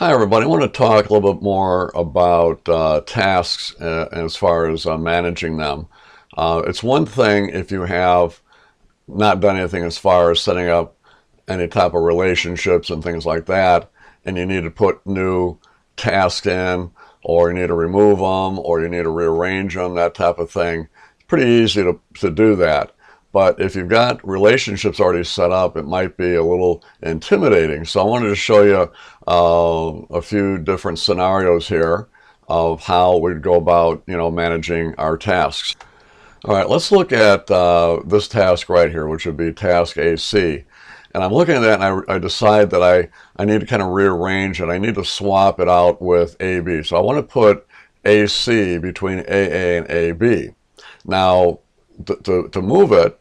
Hi everybody, I want to talk a little bit more about tasks as far as managing them. It's one thing if you have not done anything as far as setting up any type of relationships and things like that, and you need to put new tasks in, or you need to remove them, or you need to rearrange them, that type of thing. It's pretty easy to do that. But if you've got relationships already set up, it might be a little intimidating. So I wanted to show you a few different scenarios here of how we'd go about, managing our tasks. All right, let's look at this task right here, which would be task AC. And I'm looking at that and I decide that I need to kind of rearrange it. I need to swap it out with AB. So I want to put AC between AA and AB. Now, to move it,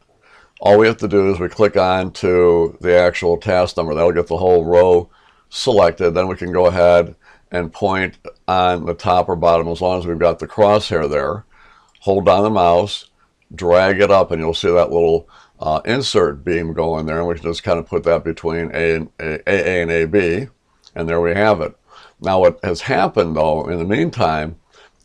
all we have to do is we click on to the actual task number. That'll get the whole row selected. Then we can go ahead and point on the top or bottom as long as we've got the crosshair there. Hold down the mouse, drag it up, and you'll see that little insert beam going there. And we can just kind of put that between AA and AB. And there we have it. Now what has happened though in the meantime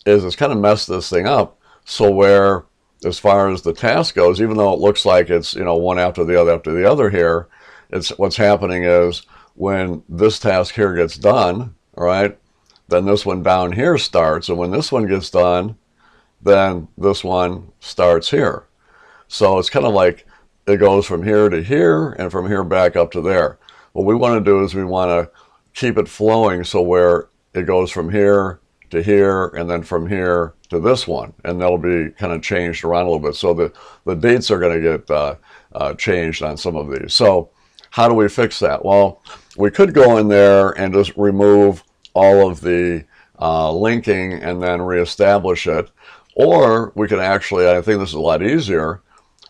is it's kind of messed this thing up. So where as far as the task goes, even though it looks like it's one after the other here, it's what's happening is when this task here gets done, right, then this one down here starts, and when this one gets done, then this one starts here. So it's kind of like it goes from here to here and from here back up to there. What we want to do is we want to keep it flowing so where it goes from here to here and then from here to this one, and that'll be kind of changed around a little bit. So the dates are going to get changed on some of these. So how do we fix that? Well, we could go in there and just remove all of the linking and then reestablish it. Or we can actually, I think this is a lot easier,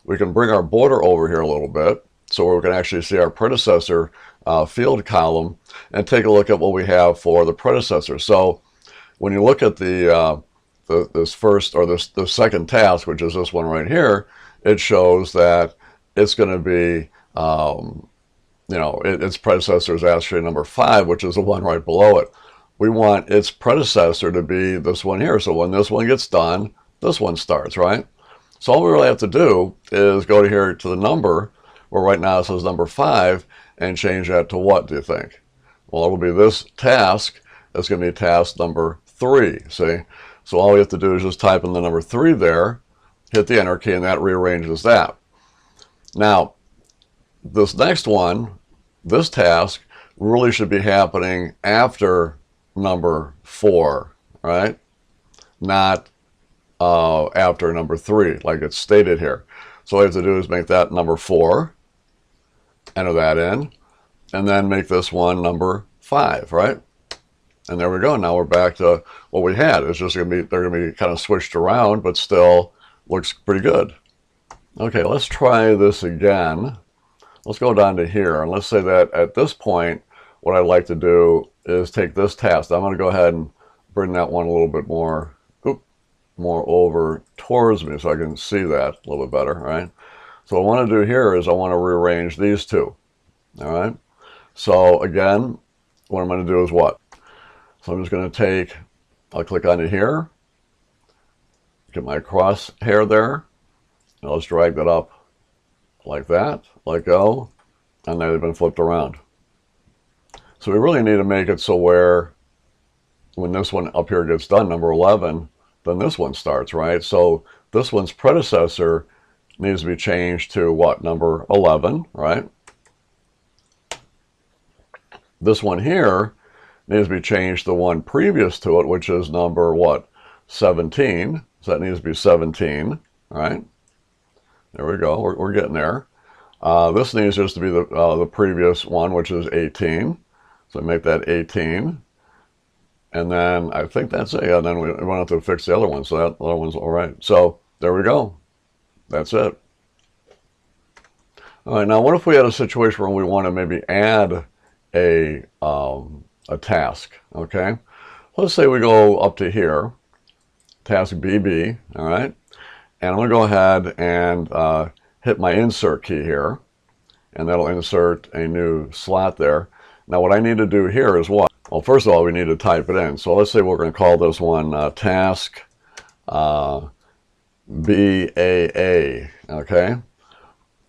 we can bring our border over here a little bit so we can actually see our predecessor field column and take a look at what we have for the predecessor. So when you look at this first or the second task, which is this one right here, it shows that it's going to be, its predecessor is actually number 5, which is the one right below it. We want its predecessor to be this one here. So when this one gets done, this one starts, right? So all we really have to do is go to here to the number, where right now it says number 5, and change that to what, do you think? Well, it'll be this task. It's going to be task number 3, see? So all we have to do is just type in the number 3 there, hit the enter key, and that rearranges that. Now, this next one, this task, really should be happening after number 4, right? Not after number 3, like it's stated here. So all you have to do is make that number 4, enter that in, and then make this one number 5, right? And there we go. Now we're back to what we had. It's just they're going to be kind of switched around, but still looks pretty good. Okay, let's try this again. Let's go down to here, and let's say that at this point, what I'd like to do is take this task. I'm going to go ahead and bring that one a little bit more over towards me so I can see that a little bit better, right? So what I want to do here is I want to rearrange these two, all right? So again, what I'm going to do is what? So I'm just going to I'll click on it here, get my crosshair there, and let's drag that up like that, let go, and they've been flipped around. So we really need to make it so where when this one up here gets done, number 11, then this one starts, right? So this one's predecessor needs to be changed to what? Number 11, right? This one here needs to be changed to the one previous to it, which is number what? 17. So that needs to be 17, right? There we go. We're getting there. This needs just to be the previous one, which is 18. So make that 18. And then I think that's it. Yeah, then we won't have to fix the other one. So that other one's all right. So there we go. That's it. All right. Now, what if we had a situation where we want to maybe add a task, okay? Let's say we go up to here, task BB, all right? And I'm going to go ahead and hit my insert key here, and that'll insert a new slot there. Now what I need to do here is what? Well, first of all, we need to type it in. So let's say we're going to call this one task BAA, okay?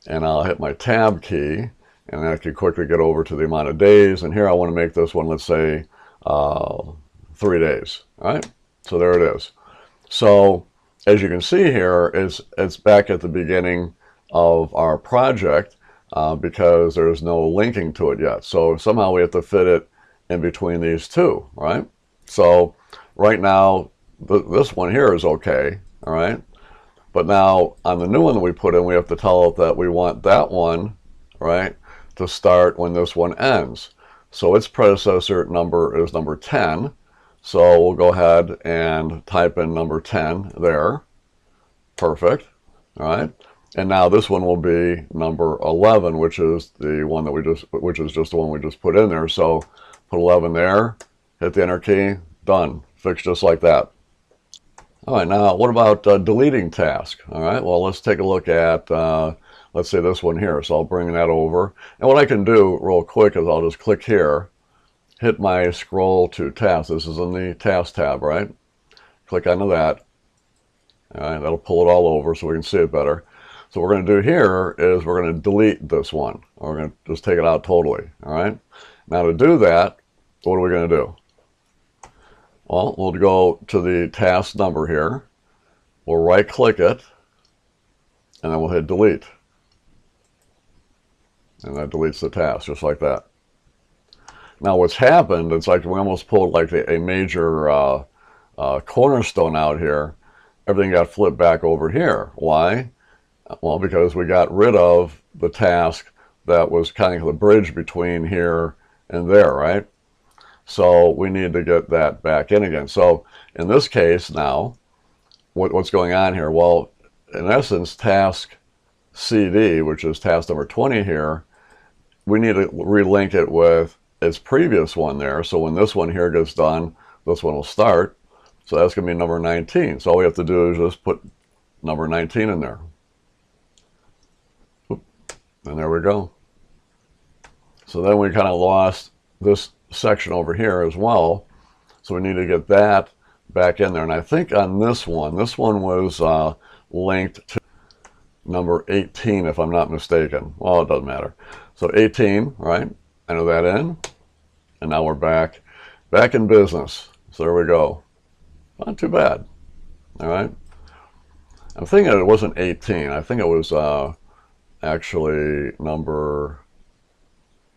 And I'll hit my tab key, and I can quickly get over to the amount of days. And here I want to make this one, let's say, 3 days, all right? So there it is. So as you can see here, it's back at the beginning of our project because there's no linking to it yet. So somehow we have to fit it in between these two, right? So right now, this one here is okay, all right? But now on the new one that we put in, we have to tell it that we want that one, right, to start when this one ends. So its predecessor number is number 10. So we'll go ahead and type in number 10 there. Perfect. All right. And now this one will be number 11, which is the one that which is just the one we just put in there. So put 11 there, hit the enter key, done. Fixed just like that. All right, now what about deleting task? All right, well, let's take a look at, let's say this one here. So I'll bring that over. And what I can do real quick is I'll just click here, hit my scroll to task. This is in the task tab, right? Click onto that. All right, that'll pull it all over so we can see it better. So what we're going to do here is we're going to delete this one. We're going to just take it out totally, all right? Now to do that, what are we going to do? Well, we'll go to the task number here. We'll right-click it, and then we'll hit delete. And that deletes the task, just like that. Now what's happened, it's like we almost pulled like a major cornerstone out here. Everything got flipped back over here. Why? Well, because we got rid of the task that was kind of the bridge between here and there, right? So we need to get that back in again. So in this case now, what's going on here? Well, in essence, task CD, which is task number 20 here, we need to relink it with its previous one there. So when this one here gets done, this one will start. So that's going to be number 19. So all we have to do is just put number 19 in there. And there we go. So then we kind of lost this section over here as well. So we need to get that back in there. And I think on this one was linked to number 18, if I'm not mistaken. Well, it doesn't matter. So 18, right? Enter that in. And now we're back in business. So there we go. Not too bad. All right. I'm thinking it wasn't 18. I think it was actually number,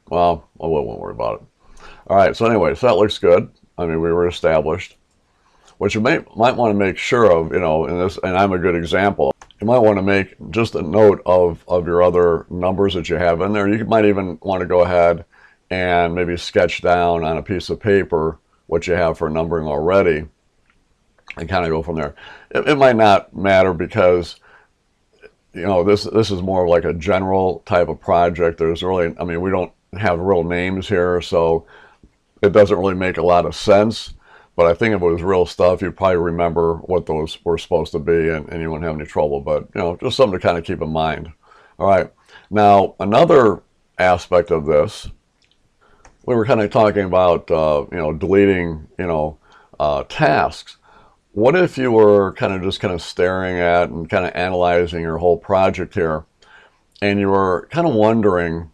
well, I won't worry about it. All right, so anyway, so that looks good. I mean, we were established. What you might want to make sure of, you know, in this, and I'm a good example, you might want to make just a note of your other numbers that you have in there. You might even want to go ahead and maybe sketch down on a piece of paper what you have for numbering already and kind of go from there. It might not matter because, you know, this is more like a general type of project. There's really, I mean, we don't have real names here, so it doesn't really make a lot of sense. But I think if it was real stuff, you'd probably remember what those were supposed to be, and you wouldn't have any trouble. But, you know, just something to kind of keep in mind. All right. Now, another aspect of this, we were kind of talking about, you know, deleting, you know, tasks. What if you were kind of staring at and kind of analyzing your whole project here, and you were kind of wondering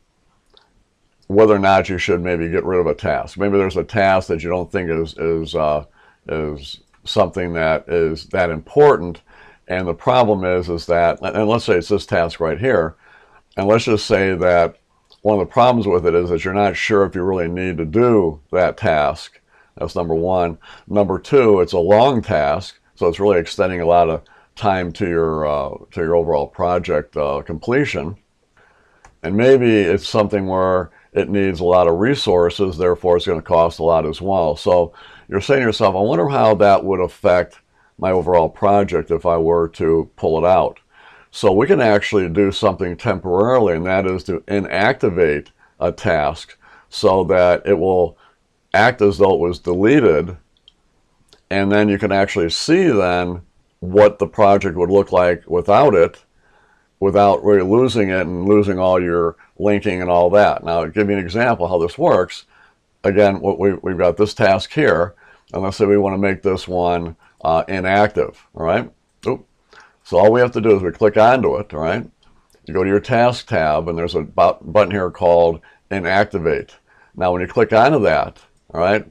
whether or not you should maybe get rid of a task? Maybe there's a task that you don't think is something that is that important, and the problem is that, and let's say it's this task right here, and let's just say that one of the problems with it is that you're not sure if you really need to do that task. That's number one. Number two, it's a long task, so it's really extending a lot of time to your overall project completion. And maybe it's something where it needs a lot of resources, therefore it's going to cost a lot as well. So you're saying to yourself, I wonder how that would affect my overall project if I were to pull it out. So we can actually do something temporarily, and that is to inactivate a task so that it will act as though it was deleted, and then you can actually see then what the project would look like without it, without really losing it and losing all your linking and all that. Now, to give you an example how this works, again, we've got this task here, and let's say we want to make this one inactive, all right? Oop. So all we have to do is we click onto it, all right? You go to your task tab, and there's a button here called Inactivate. Now, when you click onto that, all right,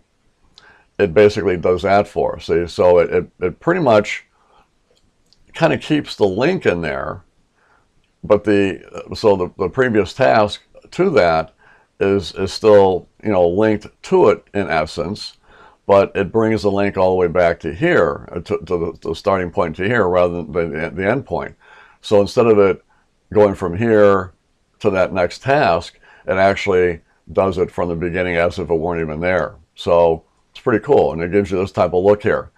it basically does that for us. See? So it pretty much kind of keeps the link in there, but the previous task to that is still, you know, linked to it in essence, but it brings the link all the way back to here, to the starting point to here, rather than the end point. So instead of it going from here to that next task, it actually does it from the beginning as if it weren't even there. So it's pretty cool, and it gives you this type of look here.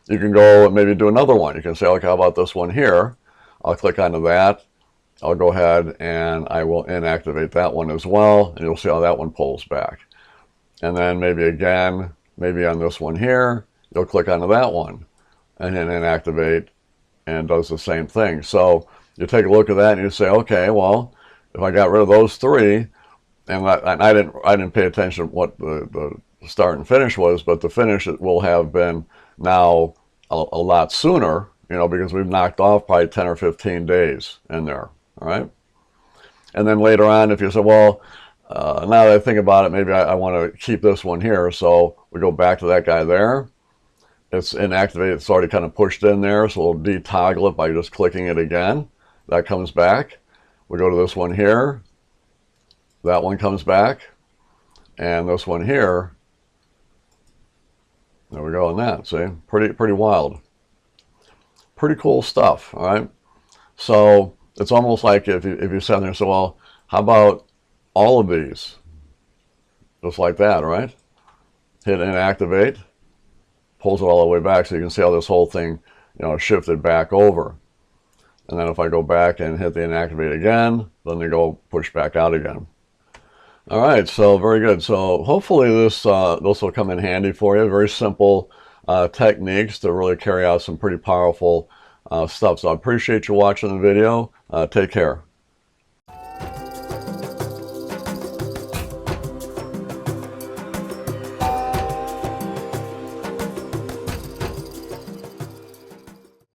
You can go and maybe do another one. You can say, okay, how about this one here? I'll click onto that. I'll go ahead and I will inactivate that one as well, and you'll see how that one pulls back. And then maybe again, maybe on this one here, you'll click onto that one and then inactivate, and it does the same thing. So you take a look at that and you say, okay, well, if I got rid of those three, and I didn't pay attention to what the start and finish was, but the finish will have been now a lot sooner, you know, because we've knocked off probably 10 or 15 days in there. All right. And then later on, if you say, well, now that I think about it, maybe I want to keep this one here. So we go back to that guy there. It's inactivated. It's already kind of pushed in there. So we'll detoggle it by just clicking it again. That comes back. We go to this one here. That one comes back. And this one here. There we go on that. See, pretty wild. Pretty cool stuff. All right. So it's almost like if you sit there and say, well, how about all of these? Just like that, right? Hit inactivate, pulls it all the way back, so you can see how this whole thing, you know, shifted back over. And then if I go back and hit the inactivate again, then they go push back out again. All right, so very good. So hopefully this will come in handy for you. Very simple techniques to really carry out some pretty powerful stuff. So I appreciate you watching the video. Take care.